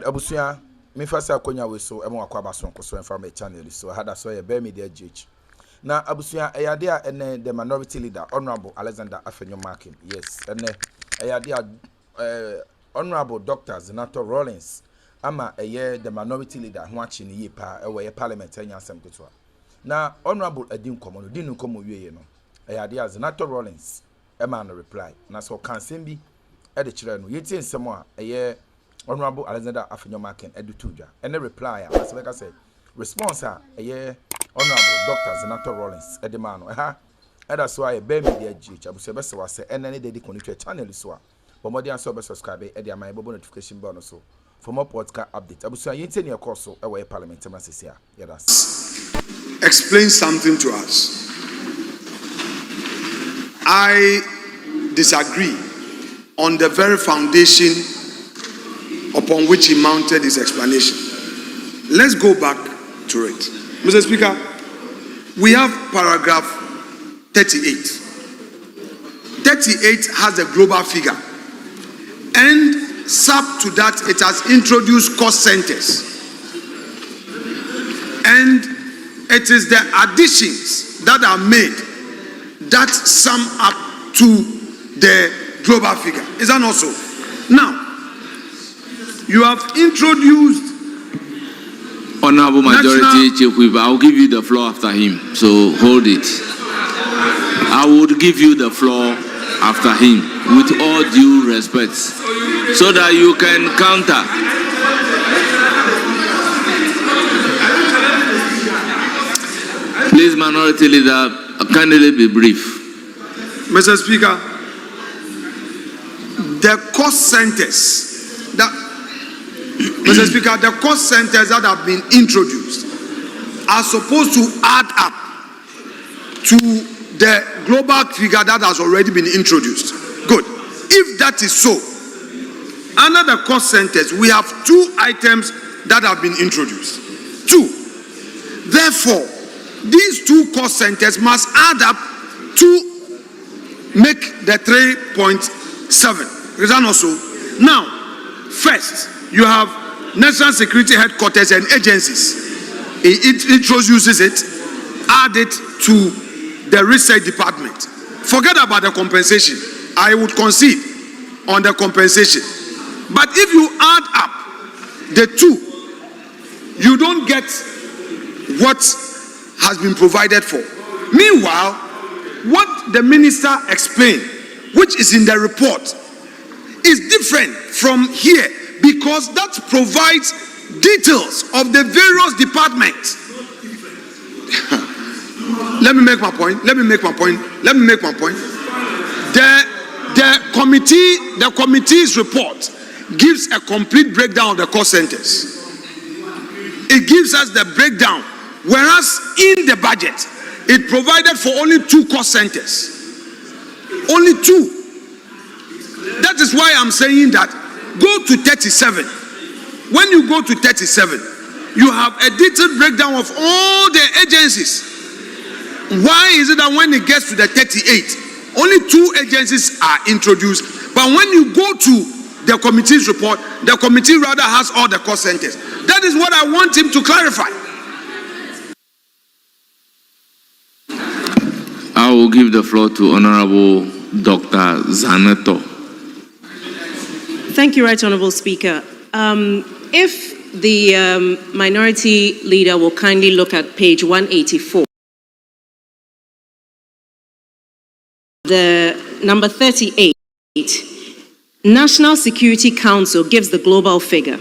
abusia me first akonya we so ema akwa baso nkoso from a channel so had so ye bear media GH. Na abusia eyade a ene the minority leader Honorable Alexander AfenyoMarkins. Yes, ene eyade a Honorable Dr. Zenator Rawlings ama the minority leader ho achi ni yipa ewe parliament anya asem ketwa. Na Honorable Edin Komo no dinu komo wiye no eyade a Zenator Rawlings ema no reply na so kan sembi e de kire no yeti nsem a Honorable Alexander AfenyoMarkins edutudwa ene reply a asebeka say response a Honorable Dr. Zenator Rawlings edemano that's why bear media GH abuso be se wase ene de connect channel so a bomodi an so be subscribe e dey my notification bell so for more podcast update abuso yenti ne course so e parliament masisi a explain something to us. I disagree on the very foundation upon which he mounted his explanation. Let's go back to it. Mr. Speaker, we have paragraph 38. 38 has a global figure. And sub to that, it has introduced cost centers. And it is the additions that are made that sum up to the global figure. Is that not so? Now, you have introduced Honorable Majority Chief Whip, I'll give you the floor after him. So hold it. I would give you the floor after him with all due respect so that you can counter. Please, Minority Leader, kindly be brief. Mr. Speaker, the cost centers that have been introduced are supposed to add up to the global figure that has already been introduced. Good. If that is so, under the cost centers, we have two items that have been introduced. Two. Therefore, these two cost centers must add up to make the 3.7. Is that not so? Now, first, you have National Security Headquarters and agencies. It introduces it, add it to the research department. Forget about the compensation. I would concede on the compensation. But if you add up the two, you don't get what has been provided for. Meanwhile, what the minister explained, which is in the report, is different from here because that provides details of the various departments. Let me make my point. The committee's report gives a complete breakdown of the cost centers. It gives us the breakdown, whereas in the budget, it provided for only two cost centers. Only two. That is why I'm saying that go to 37. When you go to 37, you have a detailed breakdown of all the agencies. Why is it that when it gets to the 38, only two agencies are introduced, but when you go to the committee's report, the committee rather has all the cost centers? That is what I want him to clarify. I will give the floor to Honorable Dr. Zenator. Thank you, Right Honorable Speaker. If the minority leader will kindly look at page 184, the number 38, National Security Council gives the global figure,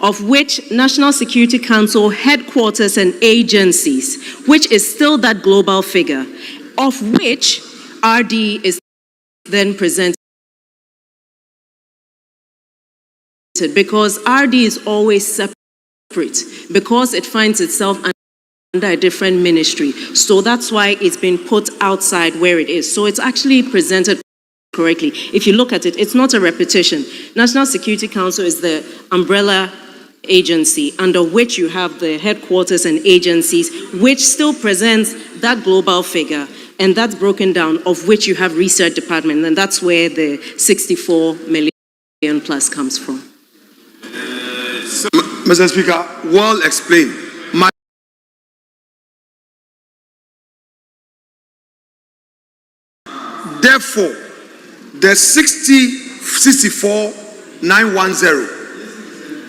of which National Security Council headquarters and agencies, which is still that global figure, of which RD is then presented, because RD is always separate because it finds itself under a different ministry. So that's why it's been put outside where it is. So it's actually presented correctly. If you look at it, it's not a repetition. National Security Council is the umbrella agency under which you have the headquarters and agencies, which still presents that global figure, and that's broken down, of which you have research department, and that's where the 64 million plus comes from. Mr. Speaker, well explained. Therefore, the 64,910,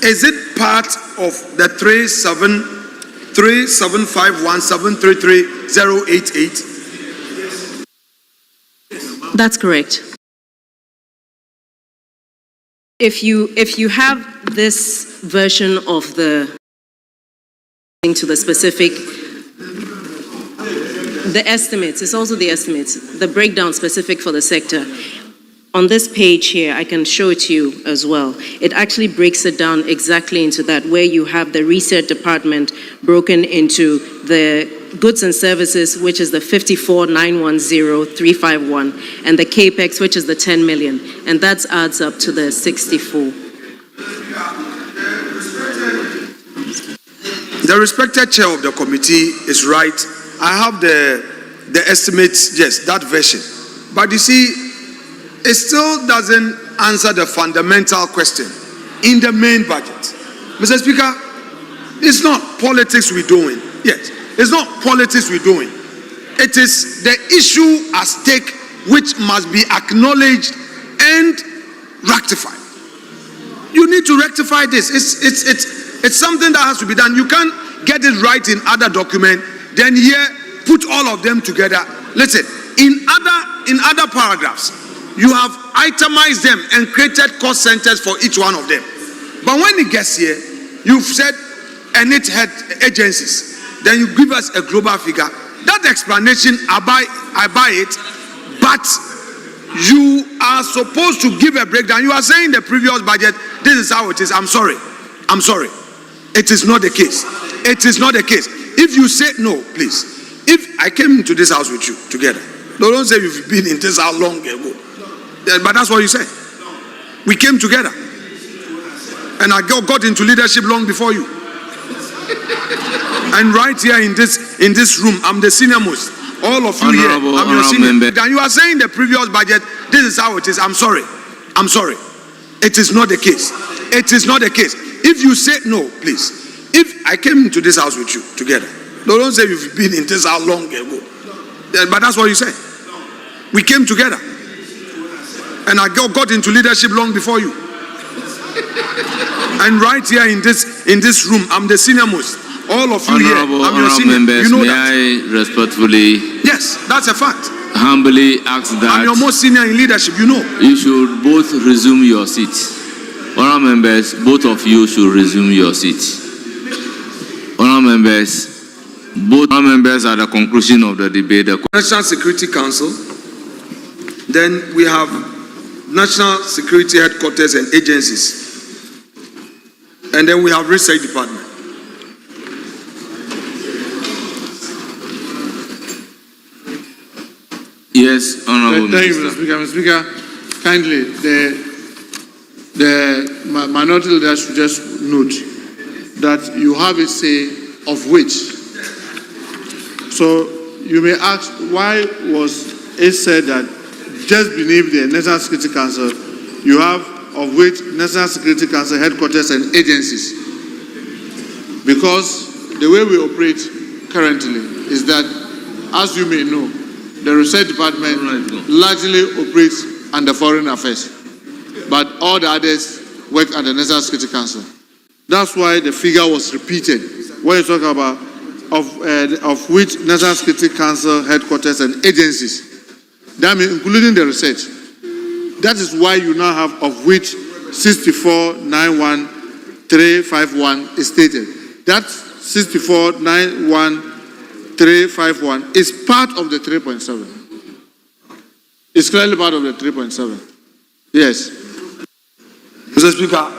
is it part of the 3751733,088? That's correct. If you have this version of the to the specific, the estimates, it's also the estimates, the breakdown specific for the sector. On this page here, I can show it to you as well. It actually breaks it down exactly into that, where you have the research department broken into the goods and services, which is the 54,910,351, and the capex, which is the 10 million, and that adds up to the 64. The respected chair of the committee is right. I have the estimates, yes, that version. But you see, it still doesn't answer the fundamental question in the main budget. Mr. Speaker, it's not politics we're doing. Yes, it's not politics we're doing. It is the issue at stake which must be acknowledged and rectified. You need to rectify this. It's something that has to be done. You can't get it right in other document, then here put all of them together. Listen, in other paragraphs, you have itemized them and created cost centers for each one of them. But when it gets here, you've said, and it had agencies. Then you give us a global figure. That explanation, I buy it, but you are supposed to give a breakdown. You are saying the previous budget, this is how it is. I'm sorry. It is not the case. It is not the case. If you say no, please. If I came into this house with you together, don't say you've been in this house long ago. But that's what you say. We came together. And I got into leadership long before you. And right here in this room, I'm the senior most. All of you here, I'm your senior. And you are saying the previous budget, this is how it is. I'm sorry. It is not the case. It is not the case. If you say no, please. If I came into this house with you together, don't say you've been in this house long ago. But that's what you say. We came together. And I got into leadership long before you. And right here in this room, I'm the senior most. All of you here, I'm your senior. Members, you know may that. I respectfully, Yes, that's a fact. humbly ask that I'm your most senior in leadership, you know. you should both resume your seats. Honourable members, both of you should resume your seats. Honourable members, both honourable members at the conclusion of the debate. The National Security Council. Then we have National Security Headquarters and agencies. And then we have Research Department. Yes, Honourable Thank you, Minister. Mr. Speaker. Kindly, the minority leader should just note that you have a say of which. So you may ask, why was it said that just beneath the National Security Council, you have of which National Security Council headquarters and agencies? Because the way we operate currently is that, as you may know, the Research Department largely operates under Foreign Affairs, but all the others work at the National Security Council. That's why the figure was repeated when you talk about of which National Security Council headquarters and agencies. That means including the research. That is why you now have of which 64,913,551 is stated. That 64,913,551 is part of the 3.7. It's clearly part of the 3.7. Yes. Mr. Speaker,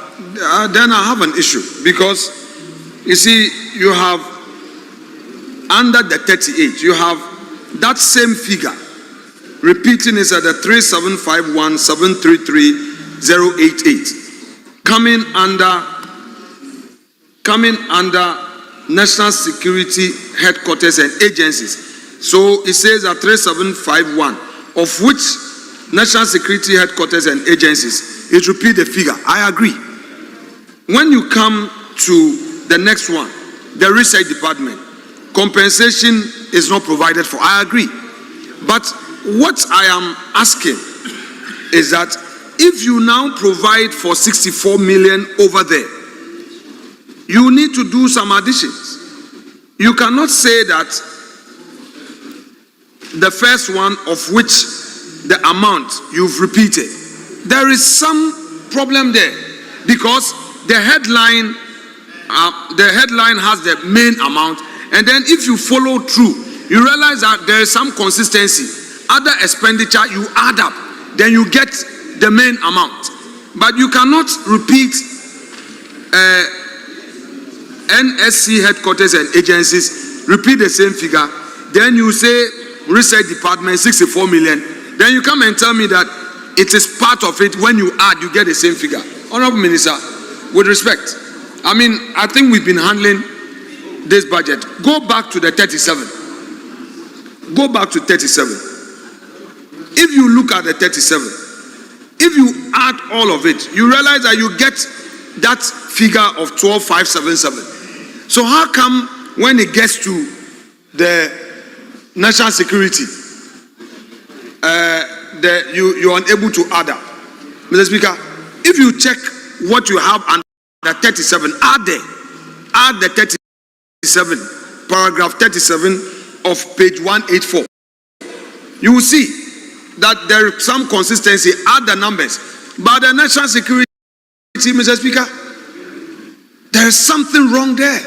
then I have an issue because you see, you have under the 38, you have that same figure repeating is at the 3751733,088 coming under National Security Headquarters and agencies. So it says at 3751, of which National Security Headquarters and agencies, it repeat the figure. I agree. when you come to the next one, the research department, compensation is not provided for. I agree. But what I am asking is that if you now provide for 64 million over there, you need to do some additions. You cannot say that the first one of which the amount you've repeated, there is some problem there, because the headline has the main amount, and then if you follow through, you realize that there is some consistency. Other expenditure you add up, then you get the main amount. But you cannot repeat NSC headquarters and agencies, repeat the same figure, then you say research department 64 million, then you come and tell me that it is part of it. When you add, you get the same figure. Honorable Minister, with respect, I mean, I think we've been handling this budget. Go back to the 37. Go back to 37. If you look at the 37, if you add all of it, you realize that you get that figure of 12,577. So how come when it gets to the national security, you're unable to add up? Mr. Speaker, if you check what you have under the 37, add the 37, paragraph 37 of page 184. You will see that there is some consistency. Add the numbers. But the national security, Mr. Speaker, there is something wrong there.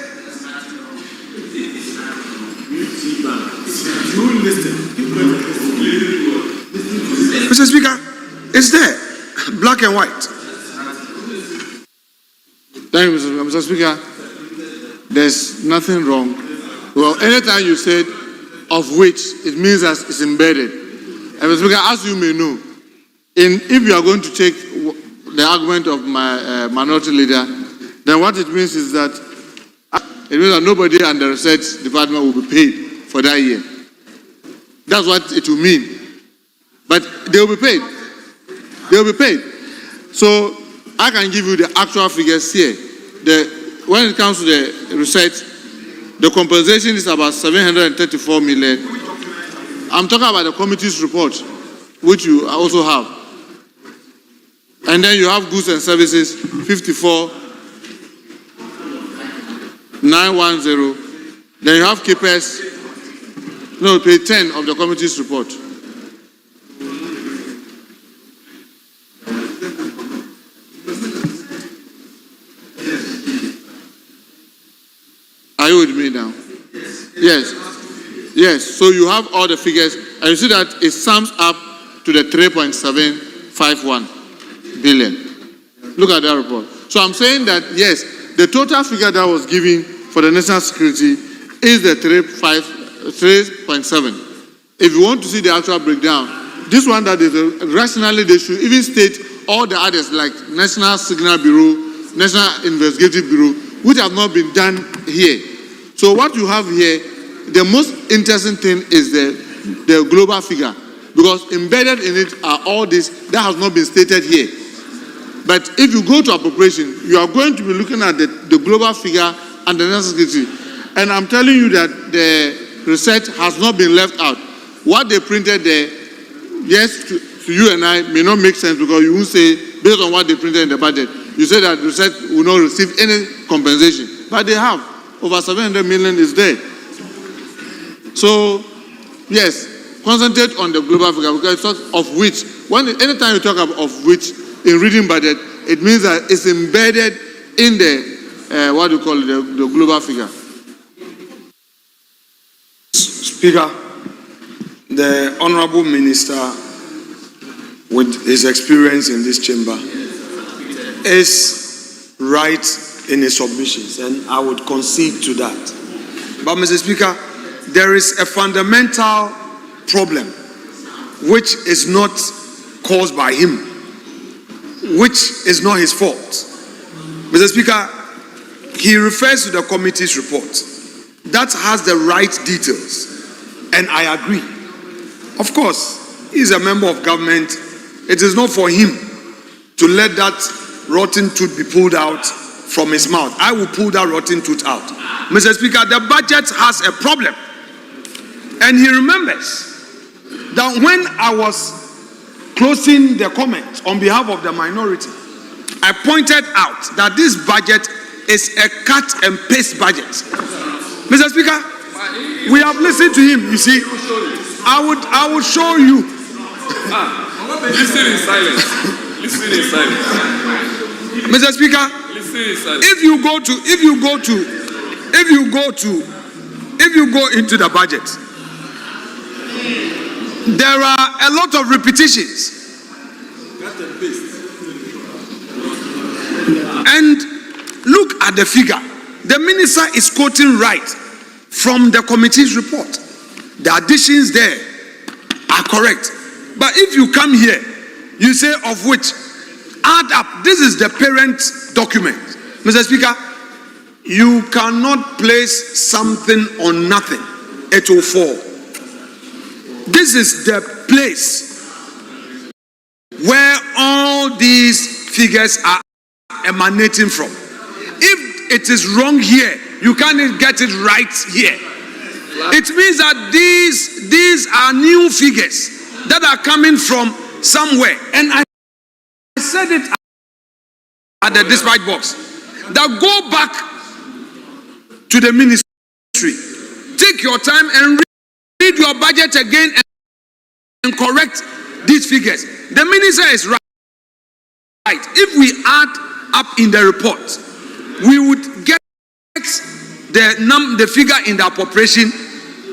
Mr. Speaker, it's there, black and white. Thank you, Mr. Speaker. There's nothing wrong. Well, anytime you said of which, it means that it's embedded. And Mr. Speaker, as you may know, if you are going to take the argument of my minority leader, then what it means is that nobody under the research department will be paid for that year. That's what it will mean. But they will be paid. They will be paid. So I can give you the actual figures here. When it comes to the research, the compensation is about 734 million. I'm talking about the committee's report, which you also have. And then you have goods and services, 54,910. Then you have KPS, page 10 of the committee's report. Are you with me now? Yes. Yes. So you have all the figures, and you see that it sums up to the 3.751 billion. Look at that report. So I'm saying that, yes, the total figure that was given for the national security is the 3.7. If you want to see the actual breakdown, this one that is rationally, they should even state all the others like National Signal Bureau, National Investigative Bureau, which have not been done here. So what you have here, the most interesting thing is the global figure, because embedded in it are all this that has not been stated here. But if you go to appropriation, you are going to be looking at the global figure and the national security. And I'm telling you that the research has not been left out. What they printed there, yes, to you and I may not make sense, because you won't say, based on what they printed in the budget, you say that research will not receive any compensation. But they have. Over 700 million is there. So, yes, concentrate on the global figure, because of which, anytime you talk about of which in reading budget, it means that it's embedded in the, what do you call it, the global figure. Speaker, the Honorable Minister, with his experience in this chamber, is right in his submissions, and I would concede to that. But, Mr. Speaker, there is a fundamental problem which is not caused by him, which is not his fault. Mr. Speaker, he refers to the committee's report that has the right details, and I agree. Of course, he is a member of government. It is not for him to let that rotten tooth be pulled out from his mouth. I will pull that rotten tooth out. Mr. Speaker, the budget has a problem. And he remembers that when I was closing the comment on behalf of the minority, I pointed out that this budget is a cut and paste budget. Mr. Speaker, we have listened to him. You see, I would show you. Listen in silence. Listen in silence. Mr. Speaker, Listen in silence. if you go into the budget, there are a lot of repetitions. And look at the figure. The minister is quoting right from the committee's report. The additions there are correct. But if you come here, you say of which, add up. This is the parent document. Mr. Speaker, you cannot place something on nothing. It will fall. This is the place where all these figures are emanating from. If it is wrong here, you can't get it right here. It means that these are new figures that are coming from somewhere. And I said it at the dispatch box, that go back to the ministry, take your time and read your budget again and correct these figures. The minister is right. If we add up in the report, we would get the figure in the appropriation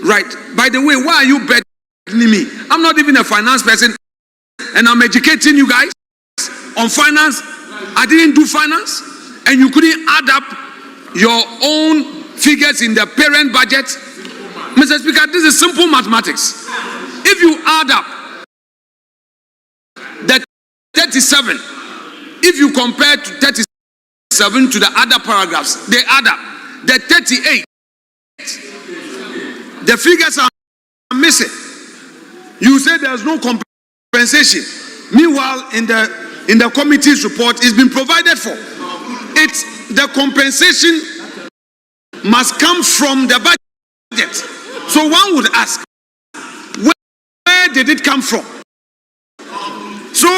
right. By the way, why are you betting me? I'm not even a finance person, and I'm educating you guys on finance. I didn't do finance, and you couldn't add up your own figures in the parent budget. Mr. Speaker, this is simple mathematics. If you add up the 37, if you compare to 37 to the other paragraphs, they add up. The 38, the figures are missing. You say there's no compensation. Meanwhile, in the committee's report, it's been provided for. It's the compensation must come from the budget. So one would ask, where did it come from? So